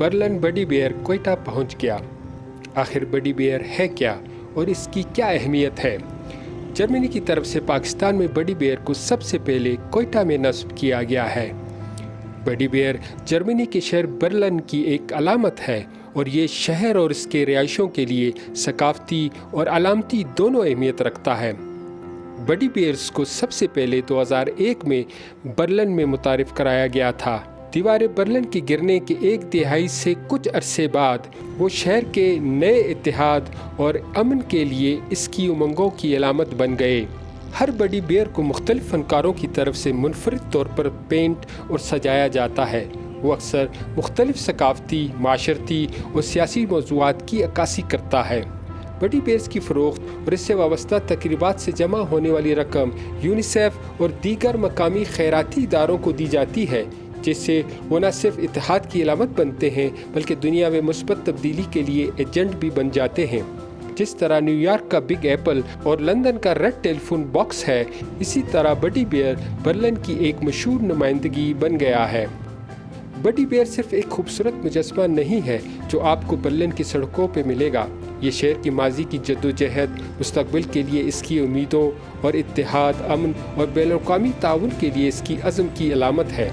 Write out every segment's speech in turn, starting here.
Berlin بڈی beer Quetta پہنچ گیا۔ آخر بڈی بیئر ہے کیا اور اس کی کیا اہمیت ہے؟ جرمنی کی طرف سے پاکستان میں بڈی بیئر کو سب سے پہلے کوئٹہ میں نصب کیا گیا ہے۔ بڈی بیئر جرمنی کے شہر برلن کی ایک علامت ہے اور یہ شہر اور اس کے رہائشیوں کے لیے ثقافتی اور علامتی دونوں اہمیت رکھتا ہے۔ بڈی بیئرز کو سب سے پہلے 2001 میں برلن میں متعارف کرایا گیا تھا۔ دیوار برلن کے گرنے کے ایک دہائی سے کچھ عرصے بعد وہ شہر کے نئے اتحاد اور امن کے لیے اس کی امنگوں کی علامت بن گئے۔ ہر بڈی بیئر کو مختلف فنکاروں کی طرف سے منفرد طور پر پینٹ اور سجایا جاتا ہے۔ وہ اکثر مختلف ثقافتی، معاشرتی اور سیاسی موضوعات کی عکاسی کرتا ہے۔ بڈی بیئرز کی فروخت اور اس سے وابستہ تقریبات سے جمع ہونے والی رقم یونیسیف اور دیگر مقامی خیراتی اداروں کو دی جاتی ہے، جس سے وہ نہ صرف اتحاد کی علامت بنتے ہیں بلکہ دنیا میں مثبت تبدیلی کے لیے ایجنٹ بھی بن جاتے ہیں۔ جس طرح نیو یارک کا بگ ایپل اور لندن کا ریڈ ٹیلی فون باکس ہے، اسی طرح بڈی بیئر برلن کی ایک مشہور نمائندگی بن گیا ہے۔ بڈی بیئر صرف ایک خوبصورت مجسمہ نہیں ہے جو آپ کو برلن کی سڑکوں پہ ملے گا، یہ شہر کی ماضی کی جدوجہد، مستقبل کے لیے اس کی امیدوں اور اتحاد، امن اور بین الاقوامی تعاون کے لیے اس کی عزم کی علامت ہے۔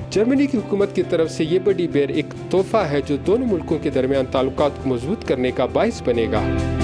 جرمنی کی حکومت کی طرف سے یہ بڈی بیئر ایک تحفہ ہے جو دونوں ملکوں کے درمیان تعلقات کو مضبوط کرنے کا باعث بنے گا۔